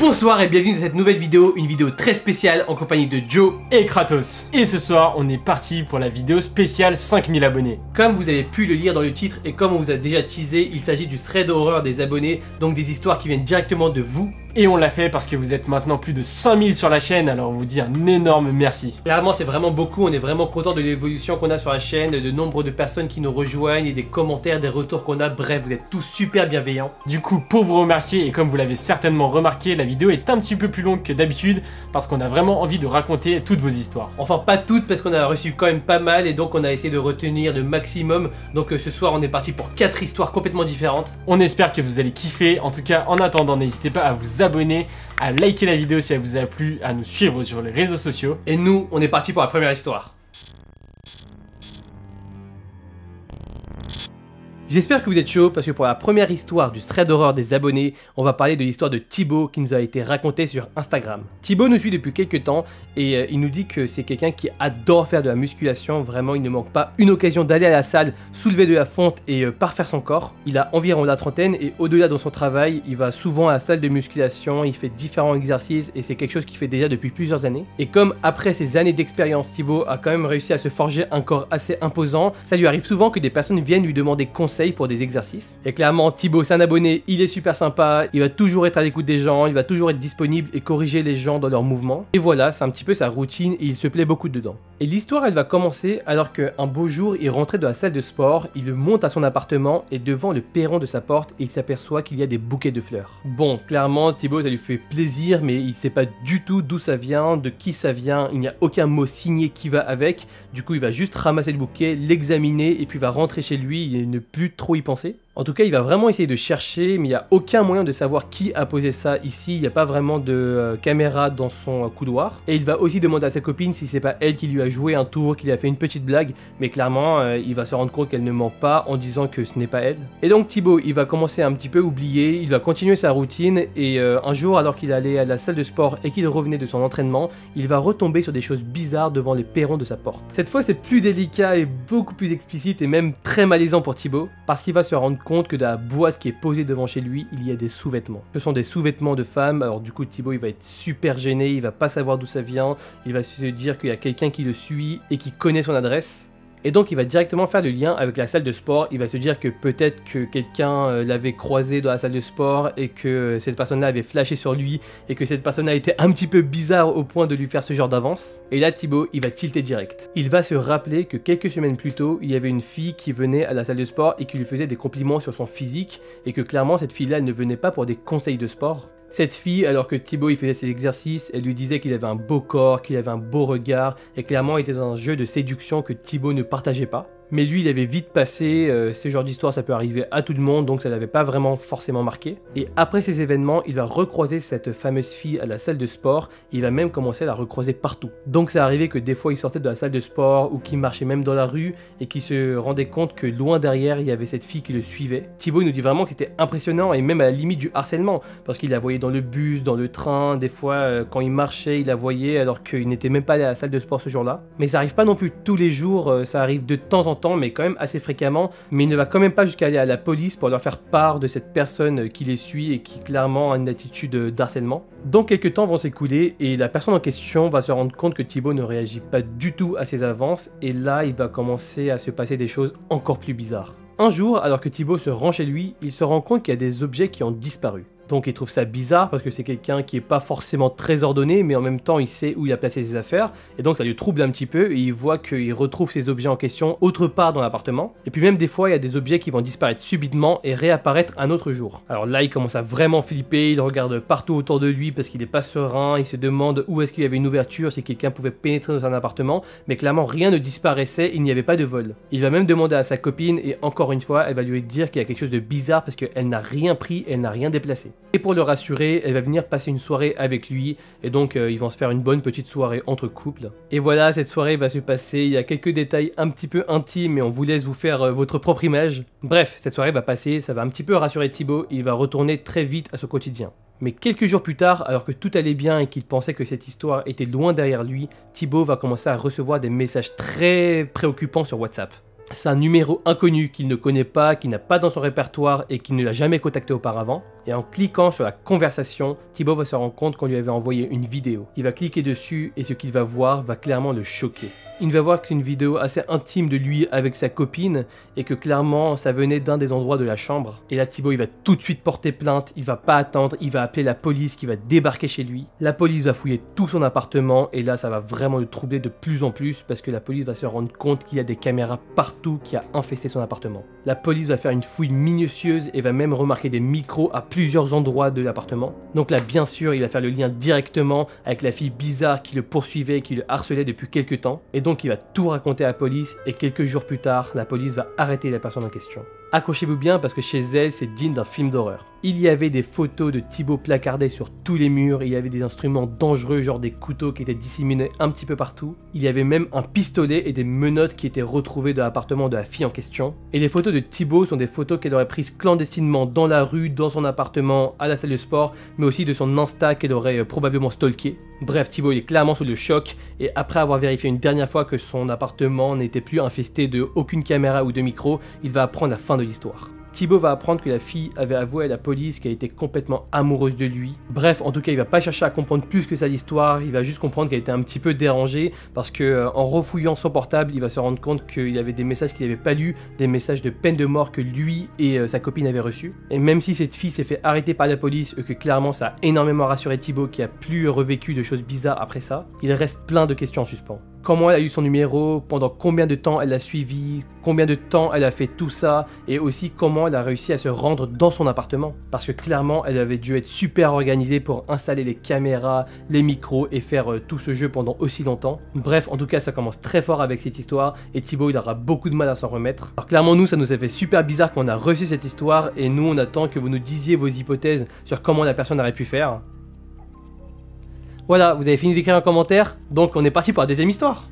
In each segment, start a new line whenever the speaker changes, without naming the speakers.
Bonsoir et bienvenue dans cette nouvelle vidéo, une vidéo très spéciale en compagnie de Joe
et Kratos. Et ce soir, on est parti pour la vidéo spéciale 5000 abonnés.
Comme vous avez pu le lire dans le titre et comme on vous a déjà teasé, il s'agit du thread horreur des abonnés, donc des histoires qui viennent directement de vous.
Et on l'a fait parce que vous êtes maintenant plus de 5000 sur la chaîne, alors on vous dit un énorme merci.
Clairement c'est vraiment beaucoup, on est vraiment content de l'évolution qu'on a sur la chaîne, de nombre de personnes qui nous rejoignent et des commentaires, des retours qu'on a, bref vous êtes tous super bienveillants.
Du coup pour vous remercier et comme vous l'avez certainement remarqué, la vidéo est un petit peu plus longue que d'habitude parce qu'on a vraiment envie de raconter toutes vos histoires.
Enfin pas toutes parce qu'on a reçu quand même pas mal et donc on a essayé de retenir le maximum, donc ce soir on est parti pour 4 histoires complètement différentes.
On espère que vous allez kiffer, en tout cas en attendant n'hésitez pas à vous abonner, à liker la vidéo si elle vous a plu, à nous suivre sur les réseaux sociaux.
Et nous, on est parti pour la première histoire. J'espère que vous êtes chaud parce que pour la première histoire du thread horreur des abonnés, on va parler de l'histoire de Thibaut qui nous a été racontée sur Instagram. Thibaut nous suit depuis quelques temps et il nous dit que c'est quelqu'un qui adore faire de la musculation, vraiment il ne manque pas une occasion d'aller à la salle, soulever de la fonte et parfaire son corps. Il a environ la trentaine et au-delà dans son travail, il va souvent à la salle de musculation, il fait différents exercices et c'est quelque chose qu'il fait déjà depuis plusieurs années. Et comme après ces années d'expérience, Thibaut a quand même réussi à se forger un corps assez imposant, ça lui arrive souvent que des personnes viennent lui demander conseil pour des exercices. Et clairement, Thibaut, c'est un abonné, il est super sympa, il va toujours être à l'écoute des gens, il va toujours être disponible et corriger les gens dans leurs mouvements. Et voilà, c'est un petit peu sa routine et il se plaît beaucoup dedans. Et l'histoire, elle va commencer alors qu'un beau jour, il rentrait de la salle de sport, il monte à son appartement et devant le perron de sa porte, il s'aperçoit qu'il y a des bouquets de fleurs. Bon, clairement, Thibaut, ça lui fait plaisir, mais il sait pas du tout d'où ça vient, de qui ça vient, il n'y a aucun mot signé qui va avec. Du coup, il va juste ramasser le bouquet, l'examiner et puis va rentrer chez lui et ne plus trop y penser. En tout cas, il va vraiment essayer de chercher, mais il n'y a aucun moyen de savoir qui a posé ça ici. Il n'y a pas vraiment de caméra dans son couloir. Et il va aussi demander à sa copine si c'est pas elle qui lui a joué un tour, qui lui a fait une petite blague. Mais clairement, il va se rendre compte qu'elle ne ment pas en disant que ce n'est pas elle. Et donc Thibaut, il va commencer à un petit peu oublier, il va continuer sa routine. Et un jour, alors qu'il allait à la salle de sport et qu'il revenait de son entraînement, il va retomber sur des choses bizarres devant les perrons de sa porte. Cette fois, c'est plus délicat et beaucoup plus explicite et même très malaisant pour Thibaut, parce qu'il va se rendre compte que dans la boîte qui est posée devant chez lui, il y a des sous-vêtements. Ce sont des sous-vêtements de femmes, alors du coup Thibaut il va être super gêné, il va pas savoir d'où ça vient, il va se dire qu'il y a quelqu'un qui le suit et qui connaît son adresse. Et donc il va directement faire le lien avec la salle de sport, il va se dire que peut-être que quelqu'un l'avait croisé dans la salle de sport et que cette personne-là avait flashé sur lui et que cette personne-là était un petit peu bizarre au point de lui faire ce genre d'avance. Et là Thibaut, il va tilter direct. Il va se rappeler que quelques semaines plus tôt, il y avait une fille qui venait à la salle de sport et qui lui faisait des compliments sur son physique et que clairement cette fille-là, elle ne venait pas pour des conseils de sport. Cette fille, alors que Thibaut il faisait ses exercices, elle lui disait qu'il avait un beau corps, qu'il avait un beau regard, et clairement il était dans un jeu de séduction que Thibaut ne partageait pas. Mais lui, il avait vite passé, ce genre d'histoire ça peut arriver à tout le monde, donc ça l'avait pas vraiment forcément marqué. Et après ces événements, il va recroiser cette fameuse fille à la salle de sport, et il va même commencer à la recroiser partout. Donc ça arrivait que des fois il sortait de la salle de sport, ou qu'il marchait même dans la rue, et qu'il se rendait compte que loin derrière, il y avait cette fille qui le suivait. Thibaut nous dit vraiment que c'était impressionnant, et même à la limite du harcèlement, parce qu'il la voyait dans le bus, dans le train, des fois quand il marchait, il la voyait alors qu'il n'était même pas allé à la salle de sport ce jour-là. Mais ça arrive pas non plus tous les jours, ça arrive de temps en temps, mais quand même assez fréquemment, mais il ne va quand même pas jusqu'à aller à la police pour leur faire part de cette personne qui les suit et qui clairement a une attitude d'harcèlement. Donc quelques temps vont s'écouler et la personne en question va se rendre compte que Thibaut ne réagit pas du tout à ses avances et là il va commencer à se passer des choses encore plus bizarres. Un jour, alors que Thibaut se rend chez lui, il se rend compte qu'il y a des objets qui ont disparu. Donc il trouve ça bizarre parce que c'est quelqu'un qui est pas forcément très ordonné, mais en même temps il sait où il a placé ses affaires, et donc ça lui trouble un petit peu, et il voit qu'il retrouve ses objets en question autre part dans l'appartement. Et puis même des fois il y a des objets qui vont disparaître subitement et réapparaître un autre jour. Alors là il commence à vraiment flipper, il regarde partout autour de lui parce qu'il est pas serein, il se demande où est-ce qu'il y avait une ouverture, si quelqu'un pouvait pénétrer dans un appartement, mais clairement rien ne disparaissait, il n'y avait pas de vol. Il va même demander à sa copine, et encore une fois elle va lui dire qu'il y a quelque chose de bizarre parce qu'elle n'a rien pris, elle n'a rien déplacé. Et pour le rassurer, elle va venir passer une soirée avec lui, et donc ils vont se faire une bonne petite soirée entre couples. Et voilà, cette soirée va se passer, il y a quelques détails un petit peu intimes, mais on vous laisse vous faire votre propre image. Bref, cette soirée va passer, ça va un petit peu rassurer Thibaut, et il va retourner très vite à son quotidien. Mais quelques jours plus tard, alors que tout allait bien et qu'il pensait que cette histoire était loin derrière lui, Thibaut va commencer à recevoir des messages très préoccupants sur WhatsApp. C'est un numéro inconnu qu'il ne connaît pas, qu'il n'a pas dans son répertoire et qu'il ne l'a jamais contacté auparavant. Et en cliquant sur la conversation, Thibaut va se rendre compte qu'on lui avait envoyé une vidéo. Il va cliquer dessus et ce qu'il va voir va clairement le choquer. Il va voir que c'est une vidéo assez intime de lui avec sa copine et que clairement ça venait d'un des endroits de la chambre. Et là Thibaut il va tout de suite porter plainte, il va pas attendre, il va appeler la police qui va débarquer chez lui. La police va fouiller tout son appartement et là ça va vraiment le troubler de plus en plus parce que la police va se rendre compte qu'il y a des caméras partout qui a infesté son appartement. La police va faire une fouille minutieuse et va même remarquer des micros à plusieurs endroits de l'appartement. Donc là bien sûr il va faire le lien directement avec la fille bizarre qui le poursuivait et qui le harcelait depuis quelques temps. Et donc il va tout raconter à la police et quelques jours plus tard, la police va arrêter la personne en question. Accrochez-vous bien parce que chez elle, c'est digne d'un film d'horreur. Il y avait des photos de Thibaut placardées sur tous les murs, il y avait des instruments dangereux, genre des couteaux qui étaient disséminés un petit peu partout. Il y avait même un pistolet et des menottes qui étaient retrouvées dans l'appartement de la fille en question. Et les photos de Thibaut sont des photos qu'elle aurait prises clandestinement dans la rue, dans son appartement, à la salle de sport, mais aussi de son Insta qu'elle aurait probablement stalké. Bref, Thibaut il est clairement sous le choc et après avoir vérifié une dernière fois que son appartement n'était plus infesté de aucune caméra ou de micro, il va apprendre la fin de l'histoire. Thibaut va apprendre que la fille avait avoué à la police qu'elle était complètement amoureuse de lui. Bref, en tout cas, il va pas chercher à comprendre plus que ça l'histoire, il va juste comprendre qu'elle était un petit peu dérangée parce que en refouillant son portable, il va se rendre compte qu'il y avait des messages qu'il n'avait pas lus, des messages de peine de mort que lui et sa copine avaient reçus. Et même si cette fille s'est fait arrêter par la police et que clairement ça a énormément rassuré Thibaut qui a plus revécu de choses bizarres après ça, il reste plein de questions en suspens. Comment elle a eu son numéro, pendant combien de temps elle l'a suivi, combien de temps elle a fait tout ça, et aussi comment elle a réussi à se rendre dans son appartement. Parce que clairement, elle avait dû être super organisée pour installer les caméras, les micros et faire tout ce jeu pendant aussi longtemps. Bref, en tout cas, ça commence très fort avec cette histoire, et Thibaut, il aura beaucoup de mal à s'en remettre. Alors clairement, nous, ça nous a fait super bizarre quand on a reçu cette histoire, et nous, on attend que vous nous disiez vos hypothèses sur comment la personne aurait pu faire. Voilà, vous avez fini d'écrire un commentaire, donc on est parti pour la deuxième histoire.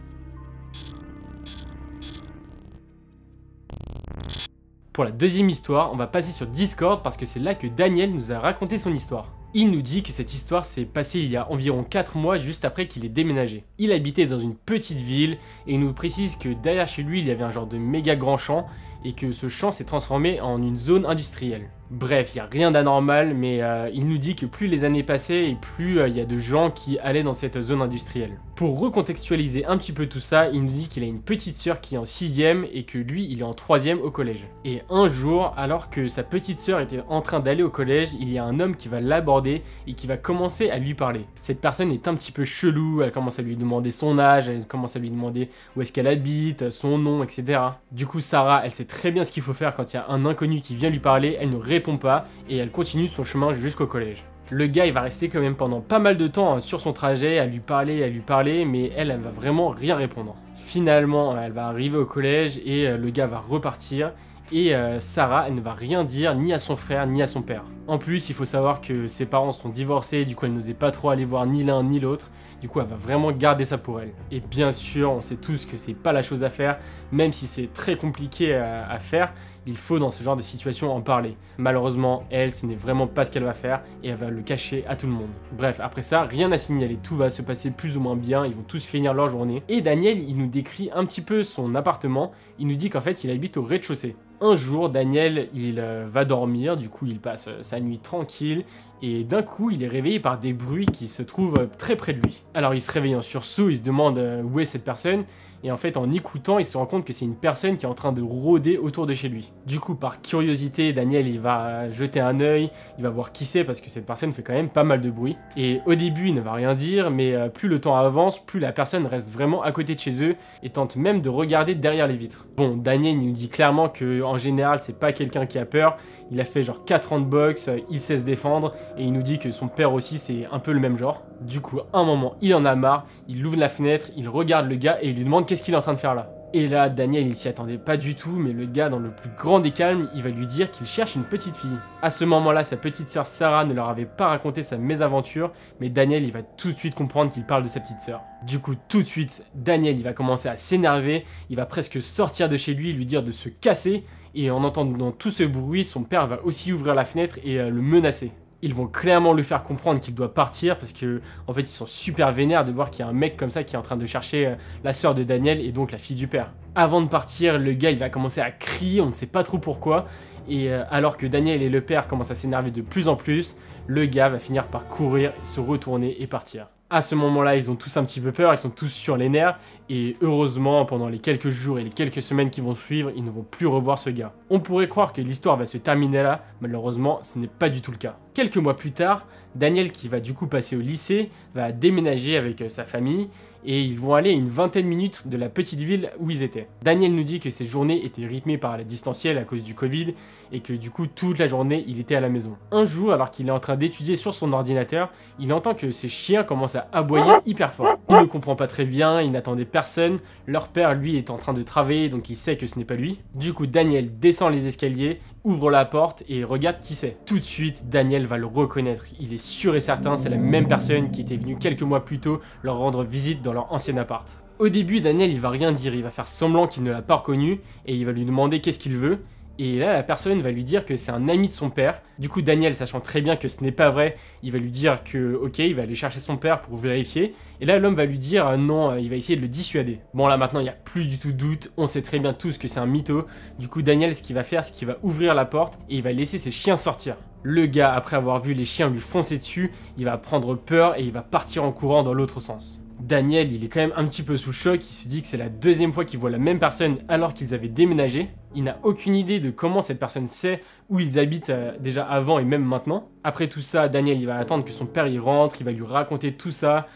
Pour la deuxième histoire, on va passer sur Discord parce que c'est là que Daniel nous a raconté son histoire. Il nous dit que cette histoire s'est passée il y a environ 4 mois juste après qu'il ait déménagé. Il habitait dans une petite ville et il nous précise que derrière chez lui il y avait un genre de méga grand champ et que ce champ s'est transformé en une zone industrielle. Bref, il n'y a rien d'anormal, mais il nous dit que plus les années passaient et plus il y a de gens qui allaient dans cette zone industrielle. Pour recontextualiser un petit peu tout ça, il nous dit qu'il a une petite sœur qui est en 6ème et que lui, il est en 3ème au collège. Et un jour, alors que sa petite sœur était en train d'aller au collège, il y a un homme qui va l'aborder et qui va commencer à lui parler. Cette personne est un petit peu chelou, elle commence à lui demander son âge, elle commence à lui demander où est-ce qu'elle habite, son nom, etc. Du coup, Sarah, elle sait très bien ce qu'il faut faire quand il y a un inconnu qui vient lui parler, elle ne répond pas et elle continue son chemin jusqu'au collège. Le gars il va rester quand même pendant pas mal de temps sur son trajet à lui parler, mais elle va vraiment rien répondre. Finalement elle va arriver au collège et le gars va repartir et Sarah elle ne va rien dire ni à son frère ni à son père. En plus il faut savoir que ses parents sont divorcés, du coup elle n'osait pas trop aller voir ni l'un ni l'autre. Du coup, elle va vraiment garder ça pour elle. Et bien sûr, on sait tous que c'est pas la chose à faire, même si c'est très compliqué à faire, il faut dans ce genre de situation en parler. Malheureusement, elle, ce n'est vraiment pas ce qu'elle va faire et elle va le cacher à tout le monde. Bref, après ça, rien à signaler, tout va se passer plus ou moins bien, ils vont tous finir leur journée. Et Daniel, il nous décrit un petit peu son appartement, il nous dit qu'en fait, il habite au rez-de-chaussée. Un jour, Daniel, il va dormir, du coup, il passe sa nuit tranquille, et d'un coup, il est réveillé par des bruits qui se trouvent très près de lui. Alors, il se réveille en sursaut, il se demande où est cette personne, et en fait, en écoutant, il se rend compte que c'est une personne qui est en train de rôder autour de chez lui. Du coup, par curiosité, Daniel, il va jeter un œil, il va voir qui c'est, parce que cette personne fait quand même pas mal de bruit. Et au début, il ne va rien dire, mais plus le temps avance, plus la personne reste vraiment à côté de chez eux, et tente même de regarder derrière les vitres. Bon, Daniel, il nous dit clairement que en général, c'est pas quelqu'un qui a peur, il a fait genre 4 ans de boxe, il sait se défendre, et il nous dit que son père aussi, c'est un peu le même genre. Du coup, à un moment, il en a marre, il ouvre la fenêtre, il regarde le gars, et il lui demande qu'est-ce qu'il est en train de faire là. Et là, Daniel, il s'y attendait pas du tout, mais le gars, dans le plus grand des calmes, il va lui dire qu'il cherche une petite fille. À ce moment-là, sa petite sœur Sarah ne leur avait pas raconté sa mésaventure, mais Daniel, il va tout de suite comprendre qu'il parle de sa petite sœur. Du coup, tout de suite, Daniel, il va commencer à s'énerver, il va presque sortir de chez lui et lui dire de se casser, et en entendant tout ce bruit, son père va aussi ouvrir la fenêtre et le menacer. Ils vont clairement lui faire comprendre qu'il doit partir parce que en fait ils sont super vénères de voir qu'il y a un mec comme ça qui est en train de chercher la sœur de Daniel et donc la fille du père. Avant de partir, le gars il va commencer à crier, on ne sait pas trop pourquoi, et alors que Daniel et le père commencent à s'énerver de plus en plus, le gars va finir par courir, se retourner et partir. À ce moment-là, ils ont tous un petit peu peur, ils sont tous sur les nerfs, et heureusement, pendant les quelques jours et les quelques semaines qui vont suivre, ils ne vont plus revoir ce gars. On pourrait croire que l'histoire va se terminer là, malheureusement, ce n'est pas du tout le cas. Quelques mois plus tard, Daniel, qui va du coup passer au lycée, va déménager avec sa famille, et ils vont aller à une vingtaine de minutes de la petite ville où ils étaient. Daniel nous dit que ses journées étaient rythmées par la distanciel à cause du Covid, et que du coup, toute la journée, il était à la maison. Un jour, alors qu'il est en train d'étudier sur son ordinateur, il entend que ses chiens commencent à aboyer hyper fort. Il ne comprend pas très bien, il n'attendait personne, leur père, lui, est en train de travailler, donc il sait que ce n'est pas lui. Du coup, Daniel descend les escaliers, ouvre la porte et regarde qui c'est. Tout de suite, Daniel va le reconnaître. Il est sûr et certain, c'est la même personne qui était venue quelques mois plus tôt leur rendre visite dans leur ancien appart. Au début, Daniel, il va rien dire, il va faire semblant qu'il ne l'a pas reconnu et il va lui demander qu'est-ce qu'il veut. Et là, la personne va lui dire que c'est un ami de son père. Du coup, Daniel, sachant très bien que ce n'est pas vrai, il va lui dire que, ok, il va aller chercher son père pour vérifier. Et là, l'homme va lui dire non, il va essayer de le dissuader. Bon, là, maintenant, il n'y a plus du tout de doute. On sait très bien tous que c'est un mytho. Du coup, Daniel, ce qu'il va faire, c'est qu'il va ouvrir la porte et il va laisser ses chiens sortir. Le gars, après avoir vu les chiens lui foncer dessus, il va prendre peur et il va partir en courant dans l'autre sens. Daniel, il est quand même un petit peu sous le choc, il se dit que c'est la deuxième fois qu'il voit la même personne alors qu'ils avaient déménagé. Il n'a aucune idée de comment cette personne sait où ils habitent déjà avant et même maintenant. Après tout ça, Daniel, il va attendre que son père y rentre, il va lui raconter tout ça.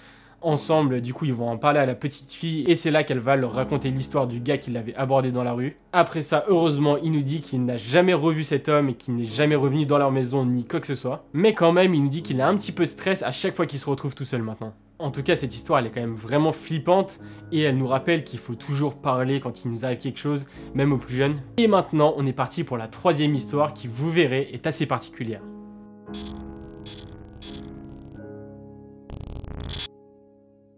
Ensemble, du coup, ils vont en parler à la petite fille et c'est là qu'elle va leur raconter l'histoire du gars qui l'avait abordé dans la rue. Après ça, heureusement, il nous dit qu'il n'a jamais revu cet homme et qu'il n'est jamais revenu dans leur maison ni quoi que ce soit. Mais quand même, il nous dit qu'il a un petit peu de stress à chaque fois qu'il se retrouve tout seul maintenant. En tout cas, cette histoire, elle est quand même vraiment flippante et elle nous rappelle qu'il faut toujours parler quand il nous arrive quelque chose, même aux plus jeunes. Et maintenant, on est parti pour la troisième histoire qui, vous verrez, est assez particulière.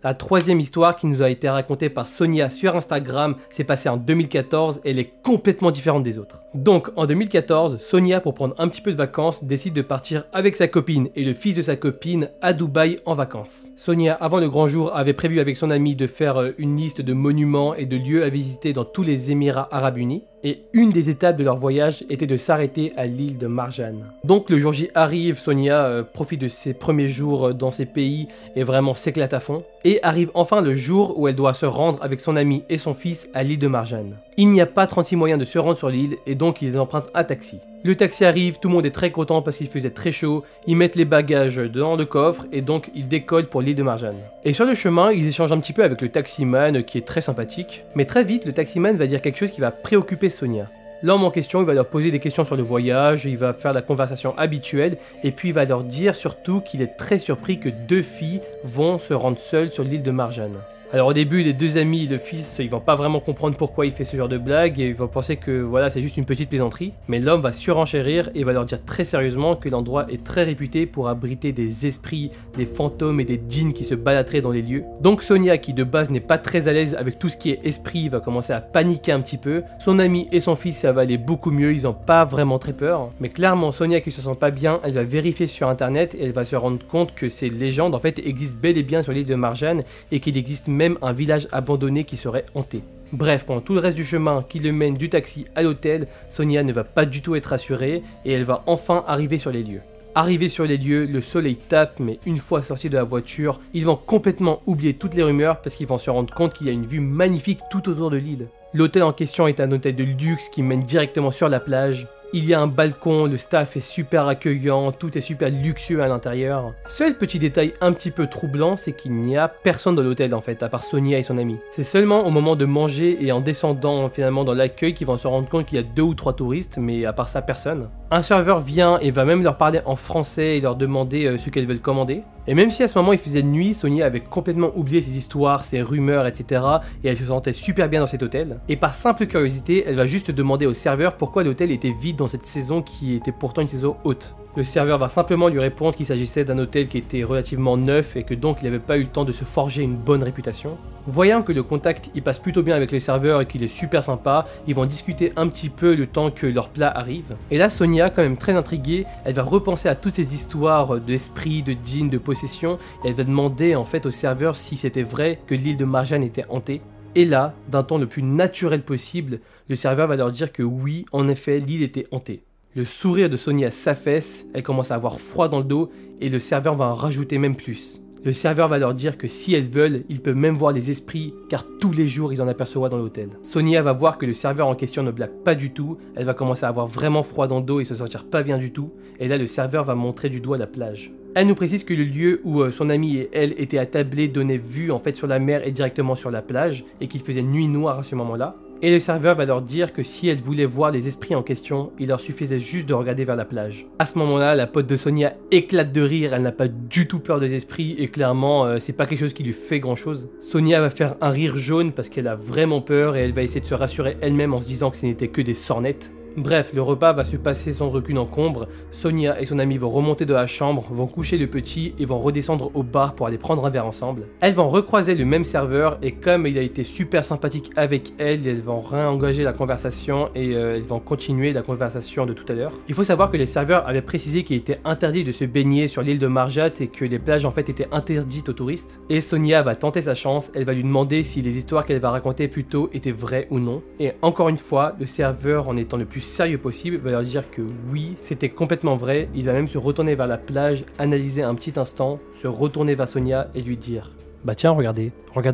La troisième histoire qui nous a été racontée par Sonia sur Instagram s'est passée en 2014 et elle est complètement différente des autres. Donc en 2014, Sonia, pour prendre un petit peu de vacances, décide de partir avec sa copine et le fils de sa copine à Dubaï en vacances. Sonia, avant le grand jour, avait prévu avec son ami de faire une liste de monuments et de lieux à visiter dans tous les Émirats Arabes Unis. Et une des étapes de leur voyage était de s'arrêter à l'île de Marjan. Donc le jour J arrive, Sonia profite de ses premiers jours dans ces pays et vraiment s'éclate à fond. Et arrive enfin le jour où elle doit se rendre avec son ami et son fils à l'île de Marjan. Il n'y a pas 36 moyens de se rendre sur l'île et donc ils empruntent un taxi. Le taxi arrive, tout le monde est très content parce qu'il faisait très chaud, ils mettent les bagages dans le coffre et donc ils décollent pour l'île de Marjan. Et sur le chemin, ils échangent un petit peu avec le taximan qui est très sympathique, mais très vite le taximan va dire quelque chose qui va préoccuper Sonia. L'homme en question, il va leur poser des questions sur le voyage, il va faire la conversation habituelle et puis il va leur dire surtout qu'il est très surpris que deux filles vont se rendre seules sur l'île de Marjan. Alors au début, les deux amis et le fils, ils vont pas vraiment comprendre pourquoi il fait ce genre de blague et ils vont penser que voilà, c'est juste une petite plaisanterie. Mais l'homme va surenchérir et va leur dire très sérieusement que l'endroit est très réputé pour abriter des esprits, des fantômes et des djinns qui se baladeraient dans les lieux. Donc Sonia, qui de base n'est pas très à l'aise avec tout ce qui est esprit, va commencer à paniquer un petit peu. Son ami et son fils, ça va aller beaucoup mieux, ils ont pas vraiment très peur. Mais clairement, Sonia qui se sent pas bien, elle va vérifier sur internet et elle va se rendre compte que ces légendes en fait existent bel et bien sur l'île de Marjan et qu'il existe même un village abandonné qui serait hanté. Bref, pendant tout le reste du chemin qui le mène du taxi à l'hôtel, Sonia ne va pas du tout être rassurée et elle va enfin arriver sur les lieux. Arrivé sur les lieux, le soleil tape, mais une fois sortis de la voiture, ils vont complètement oublier toutes les rumeurs parce qu'ils vont se rendre compte qu'il y a une vue magnifique tout autour de l'île. L'hôtel en question est un hôtel de luxe qui mène directement sur la plage. Il y a un balcon, le staff est super accueillant, tout est super luxueux à l'intérieur. Seul petit détail un petit peu troublant, c'est qu'il n'y a personne dans l'hôtel en fait, à part Sonia et son ami. C'est seulement au moment de manger et en descendant finalement dans l'accueil qu'ils vont se rendre compte qu'il y a 2 ou 3 touristes, mais à part ça, personne. Un serveur vient et va même leur parler en français et leur demander ce qu'elles veulent commander. Et même si à ce moment il faisait nuit, Sonia avait complètement oublié ses histoires, ses rumeurs, etc. Et elle se sentait super bien dans cet hôtel. Et par simple curiosité, elle va juste demander au serveur pourquoi l'hôtel était vide dans cette saison qui était pourtant une saison haute. Le serveur va simplement lui répondre qu'il s'agissait d'un hôtel qui était relativement neuf et que donc il n'avait pas eu le temps de se forger une bonne réputation. Voyant que le contact il passe plutôt bien avec le serveur et qu'il est super sympa, ils vont discuter un petit peu le temps que leur plat arrive. Et là Sonia, quand même très intriguée, elle va repenser à toutes ces histoires d'esprit, de djinn, de possession et elle va demander en fait au serveur si c'était vrai que l'île de Marjan était hantée. Et là, d'un ton le plus naturel possible, le serveur va leur dire que oui, en effet, l'île était hantée. Le sourire de Sonia s'affaisse, elle commence à avoir froid dans le dos et le serveur va en rajouter même plus. Le serveur va leur dire que si elles veulent, ils peuvent même voir les esprits car tous les jours ils en aperçoivent dans l'hôtel. Sonia va voir que le serveur en question ne blague pas du tout, elle va commencer à avoir vraiment froid dans le dos et se sentir pas bien du tout, et là le serveur va montrer du doigt la plage. Elle nous précise que le lieu où son ami et elle étaient attablés donnait vue en fait sur la mer et directement sur la plage et qu'il faisait nuit noire à ce moment-là. Et le serveur va leur dire que si elles voulaient voir les esprits en question, il leur suffisait juste de regarder vers la plage. À ce moment-là, la pote de Sonia éclate de rire, elle n'a pas du tout peur des esprits et clairement, c'est pas quelque chose qui lui fait grand-chose. Sonia va faire un rire jaune parce qu'elle a vraiment peur et elle va essayer de se rassurer elle-même en se disant que ce n'était que des sornettes. Bref, le repas va se passer sans aucune encombre. Sonia et son ami vont remonter de la chambre, vont coucher le petit et vont redescendre au bar pour aller prendre un verre ensemble. Elles vont recroiser le même serveur et comme il a été super sympathique avec elles, elles vont réengager la conversation et elles vont continuer la conversation de tout à l'heure. Il faut savoir que les serveurs avaient précisé qu'il était interdit de se baigner sur l'île de Marjan et que les plages en fait étaient interdites aux touristes. Et Sonia va tenter sa chance, elle va lui demander si les histoires qu'elle va raconter plus tôt étaient vraies ou non. Et encore une fois, le serveur, en étant le plus sérieux possible, va leur dire que oui, c'était complètement vrai. Il va même se retourner vers la plage, analyser un petit instant, se retourner vers Sonia et lui dire « Bah tiens, regardez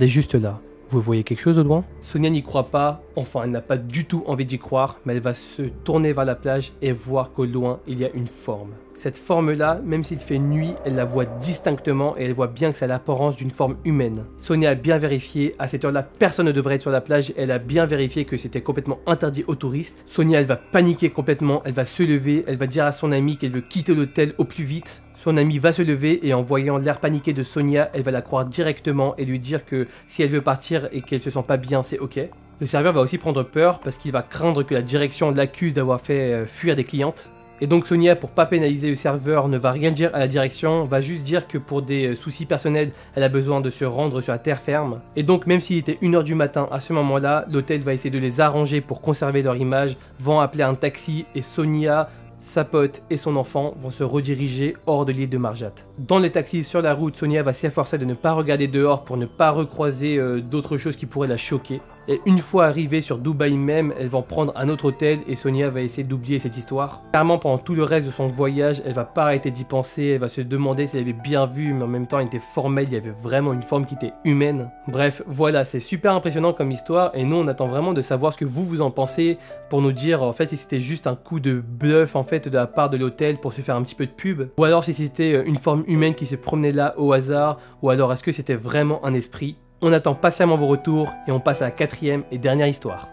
juste là. Vous voyez quelque chose au loin ?» Sonia n'y croit pas, enfin elle n'a pas du tout envie d'y croire, mais elle va se tourner vers la plage et voir qu'au loin il y a une forme. Cette forme-là, même s'il fait nuit, elle la voit distinctement et elle voit bien que c'est l'apparence d'une forme humaine. Sonia a bien vérifié, à cette heure-là, personne ne devrait être sur la plage, elle a bien vérifié que c'était complètement interdit aux touristes. Sonia, elle va paniquer complètement, elle va se lever, elle va dire à son ami qu'elle veut quitter l'hôtel au plus vite. Son ami va se lever et en voyant l'air paniqué de Sonia, elle va la croire directement et lui dire que si elle veut partir et qu'elle se sent pas bien, c'est ok. Le serveur va aussi prendre peur parce qu'il va craindre que la direction l'accuse d'avoir fait fuir des clientes. Et donc Sonia, pour pas pénaliser le serveur, ne va rien dire à la direction, va juste dire que pour des soucis personnels, elle a besoin de se rendre sur la terre ferme. Et donc même s'il était 1 h du matin à ce moment-là, l'hôtel va essayer de les arranger pour conserver leur image, vont appeler un taxi et Sonia, sa pote et son enfant vont se rediriger hors de l'île de Marjan. Dans le taxi sur la route, Sonia va s'efforcer de ne pas regarder dehors pour ne pas recroiser d'autres choses qui pourraient la choquer. Et une fois arrivée sur Dubaï même, elles vont prendre un autre hôtel et Sonia va essayer d'oublier cette histoire. Clairement, pendant tout le reste de son voyage, elle va pas arrêter d'y penser, elle va se demander si elle avait bien vu, mais en même temps, elle était formelle, il y avait vraiment une forme qui était humaine. Bref, voilà, c'est super impressionnant comme histoire et nous, on attend vraiment de savoir ce que vous en pensez pour nous dire en fait si c'était juste un coup de bluff en fait de la part de l'hôtel pour se faire un petit peu de pub, ou alors si c'était une forme humaine qui se promenait là au hasard, ou alors est-ce que c'était vraiment un esprit. On attend patiemment vos retours et on passe à la 4e et dernière histoire.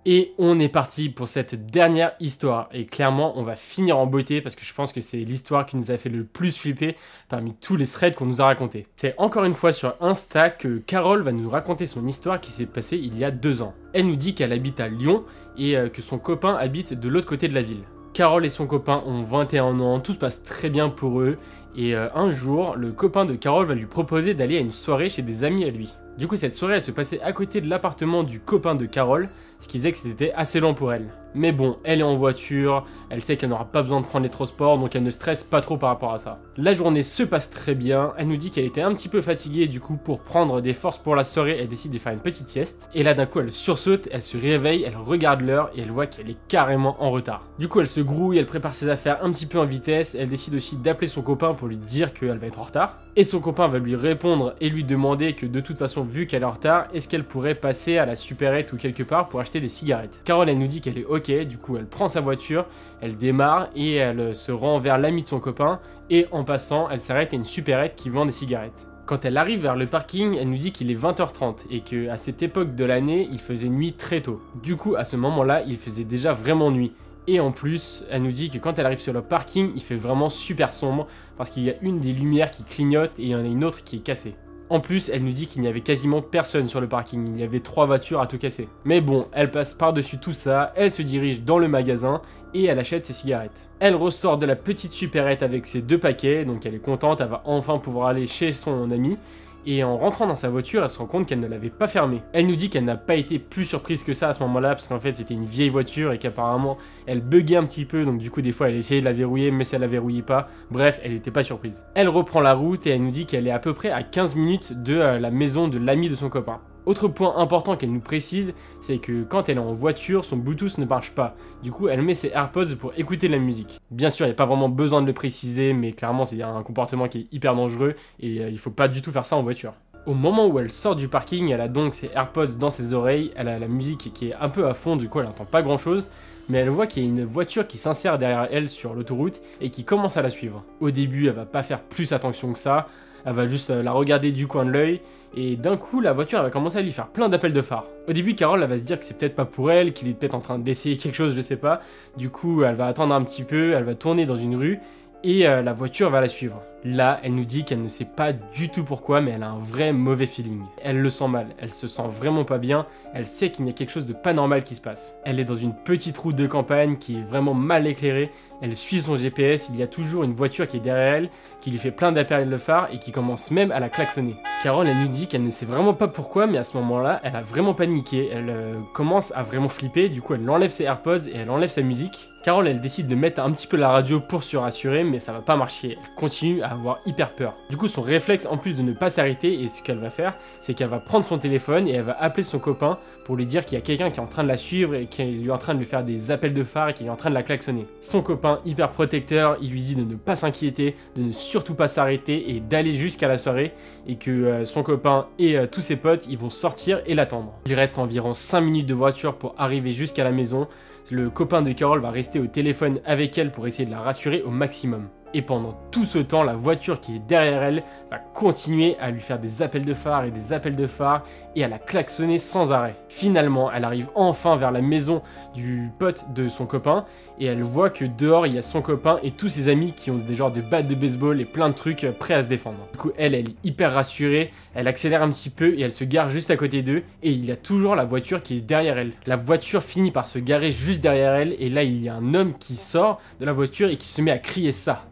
Et on est parti pour cette dernière histoire. Et clairement, on va finir en beauté parce que je pense que c'est l'histoire qui nous a fait le plus flipper parmi tous les threads qu'on nous a racontés. C'est encore une fois sur Insta que Carole va nous raconter son histoire qui s'est passée il y a 2 ans. Elle nous dit qu'elle habite à Lyon et que son copain habite de l'autre côté de la ville. Carole et son copain ont 21 ans, tout se passe très bien pour eux, et un jour, le copain de Carole va lui proposer d'aller à une soirée chez des amis à lui. Du coup, cette soirée, elle se passait à côté de l'appartement du copain de Carole, ce qui faisait que c'était assez lent pour elle. Mais bon, elle est en voiture, elle sait qu'elle n'aura pas besoin de prendre les transports, donc elle ne stresse pas trop par rapport à ça. La journée se passe très bien, elle nous dit qu'elle était un petit peu fatiguée, du coup, pour prendre des forces pour la soirée, elle décide de faire une petite sieste. Et là, d'un coup, elle sursaute, elle se réveille, elle regarde l'heure et elle voit qu'elle est carrément en retard. Du coup, elle se grouille, elle prépare ses affaires un petit peu en vitesse, elle décide aussi d'appeler son copain pour lui dire qu'elle va être en retard. Et son copain va lui répondre et lui demander que de toute façon, vu qu'elle est en retard, est-ce qu'elle pourrait passer à la supérette ou quelque part pour acheter des cigarettes. Carole, elle nous dit qu'elle est ok, du coup elle prend sa voiture, elle démarre et elle se rend vers l'ami de son copain et en passant, elle s'arrête à une supérette qui vend des cigarettes. Quand elle arrive vers le parking, elle nous dit qu'il est 20h30 et qu'à cette époque de l'année, il faisait nuit très tôt. Du coup, à ce moment-là, il faisait déjà vraiment nuit. Et en plus, elle nous dit que quand elle arrive sur le parking, il fait vraiment super sombre parce qu'il y a une des lumières qui clignote et il y en a une autre qui est cassée. En plus, elle nous dit qu'il n'y avait quasiment personne sur le parking, il y avait 3 voitures à tout casser. Mais bon, elle passe par-dessus tout ça, elle se dirige dans le magasin et elle achète ses cigarettes. Elle ressort de la petite supérette avec ses 2 paquets, donc elle est contente, elle va enfin pouvoir aller chez son ami. Et en rentrant dans sa voiture, elle se rend compte qu'elle ne l'avait pas fermée. Elle nous dit qu'elle n'a pas été plus surprise que ça à ce moment-là, parce qu'en fait c'était une vieille voiture et qu'apparemment elle buguait un petit peu, donc du coup des fois elle essayait de la verrouiller, mais ça la verrouillait pas. Bref, elle n'était pas surprise. Elle reprend la route et elle nous dit qu'elle est à peu près à 15 minutes de la maison de l'ami de son copain. Autre point important qu'elle nous précise, c'est que quand elle est en voiture, son Bluetooth ne marche pas. Du coup, elle met ses AirPods pour écouter la musique. Bien sûr, il n'y a pas vraiment besoin de le préciser, mais clairement, c'est un comportement qui est hyper dangereux et il faut pas du tout faire ça en voiture. Au moment où elle sort du parking, elle a donc ses AirPods dans ses oreilles, elle a la musique qui est un peu à fond, du coup elle n'entend pas grand chose, mais elle voit qu'il y a une voiture qui s'insère derrière elle sur l'autoroute et qui commence à la suivre. Au début, elle va pas faire plus attention que ça, elle va juste la regarder du coin de l'œil, et d'un coup, la voiture elle va commencer à lui faire plein d'appels de phare. Au début, Carole elle va se dire que c'est peut-être pas pour elle, qu'il est peut-être en train d'essayer quelque chose, je sais pas. Du coup, elle va attendre un petit peu, elle va tourner dans une rue, et la voiture va la suivre. Là, elle nous dit qu'elle ne sait pas du tout pourquoi, mais elle a un vrai mauvais feeling. Elle le sent mal, elle se sent vraiment pas bien, elle sait qu'il y a quelque chose de pas normal qui se passe. Elle est dans une petite route de campagne qui est vraiment mal éclairée, elle suit son GPS, il y a toujours une voiture qui est derrière elle, qui lui fait plein d'appels de phare et qui commence même à la klaxonner. Carole, elle nous dit qu'elle ne sait vraiment pas pourquoi, mais à ce moment-là, elle a vraiment paniqué, elle commence à vraiment flipper, du coup elle enlève ses AirPods et elle enlève sa musique. Carole, elle décide de mettre un petit peu la radio pour se rassurer, mais ça va pas marcher, elle continue à avoir hyper peur. Du coup, son réflexe, en plus de ne pas s'arrêter, et ce qu'elle va faire, c'est qu'elle va prendre son téléphone et elle va appeler son copain pour lui dire qu'il y a quelqu'un qui est en train de la suivre et qui est en train de lui faire des appels de phare et qui est en train de la klaxonner. Son copain, hyper protecteur, il lui dit de ne pas s'inquiéter, de ne surtout pas s'arrêter et d'aller jusqu'à la soirée, et que son copain et tous ses potes, ils vont sortir et l'attendre. Il reste environ 5 minutes de voiture pour arriver jusqu'à la maison. Le copain de Carole va rester au téléphone avec elle pour essayer de la rassurer au maximum. Et pendant tout ce temps, la voiture qui est derrière elle va continuer à lui faire des appels de phare et des appels de phare et à la klaxonner sans arrêt. Finalement, elle arrive enfin vers la maison du pote de son copain et elle voit que dehors, il y a son copain et tous ses amis qui ont des genres de battes de baseball et plein de trucs prêts à se défendre. Du coup, elle est hyper rassurée, elle accélère un petit peu et elle se gare juste à côté d'eux et il y a toujours la voiture qui est derrière elle. La voiture finit par se garer juste derrière elle et là, il y a un homme qui sort de la voiture et qui se met à crier ça.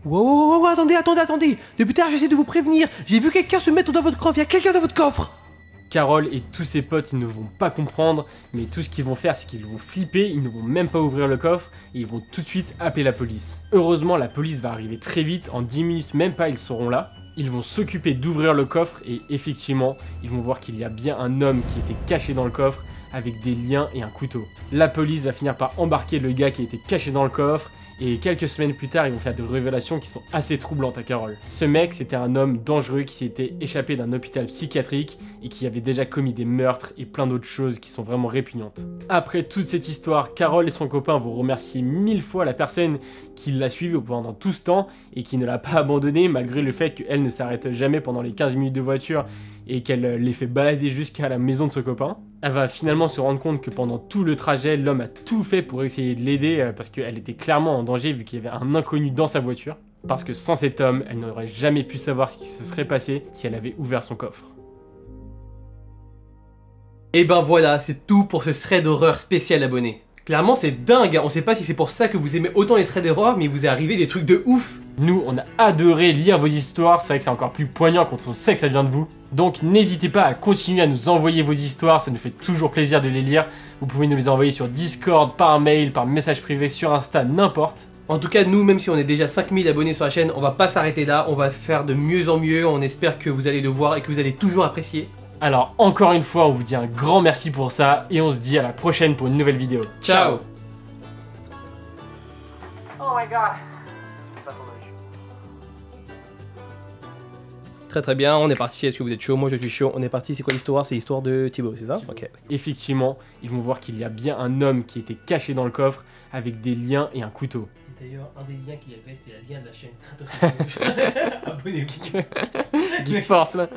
Wow, attendez. Depuis tard, j'essaie de vous prévenir. J'ai vu quelqu'un se mettre dans votre coffre. Il y a quelqu'un dans votre coffre.
Carole et tous ses potes, ils ne vont pas comprendre, mais tout ce qu'ils vont faire, c'est qu'ils vont flipper, ils ne vont même pas ouvrir le coffre, et ils vont tout de suite appeler la police. Heureusement, la police va arriver très vite, en 10 minutes même pas, ils seront là. Ils vont s'occuper d'ouvrir le coffre, et effectivement, ils vont voir qu'il y a bien un homme qui était caché dans le coffre, avec des liens et un couteau. La police va finir par embarquer le gars qui était caché dans le coffre, et quelques semaines plus tard, ils vont faire des révélations qui sont assez troublantes à Carole. Ce mec, c'était un homme dangereux qui s'était échappé d'un hôpital psychiatrique et qui avait déjà commis des meurtres et plein d'autres choses qui sont vraiment répugnantes. Après toute cette histoire, Carole et son copain vont remercier 1000 fois la personne qui l'a suivi pendant tout ce temps et qui ne l'a pas abandonné malgré le fait qu'elle ne s'arrête jamais pendant les 15 minutes de voiture et qu'elle les fait balader jusqu'à la maison de son copain. Elle va finalement se rendre compte que pendant tout le trajet, l'homme a tout fait pour essayer de l'aider parce qu'elle était clairement en danger vu qu'il y avait un inconnu dans sa voiture. Parce que sans cet homme, elle n'aurait jamais pu savoir ce qui se serait passé si elle avait ouvert son coffre.
Et ben voilà, c'est tout pour ce thread d'horreur spécial abonné. Clairement c'est dingue, hein. On sait pas si c'est pour ça que vous aimez autant les threads d'horreur, mais il vous est arrivé des trucs de ouf.
Nous, on a adoré lire vos histoires, c'est vrai que c'est encore plus poignant quand on sait que ça vient de vous. Donc n'hésitez pas à continuer à nous envoyer vos histoires, ça nous fait toujours plaisir de les lire. Vous pouvez nous les envoyer sur Discord, par mail, par message privé, sur Insta, n'importe.
En tout cas, nous, même si on est déjà 5000 abonnés sur la chaîne, on va pas s'arrêter là, on va faire de mieux en mieux, on espère que vous allez le voir et que vous allez toujours apprécier.
Alors encore une fois, on vous dit un grand merci pour ça et on se dit à la prochaine pour une nouvelle vidéo.
Ciao.
Oh my god.
Très bien, on est parti, est-ce que vous êtes chaud? Moi je suis chaud, on est parti, c'est quoi l'histoire? C'est l'histoire de Thibaut, c'est ça? Ok.
Effectivement, ils vont voir qu'il y a bien un homme qui était caché dans le coffre avec des liens et un couteau.
D'ailleurs, un des liens qu'il y avait, c'était le lien de la chaîne Kratos. Abonnez-vous.
Qui force là.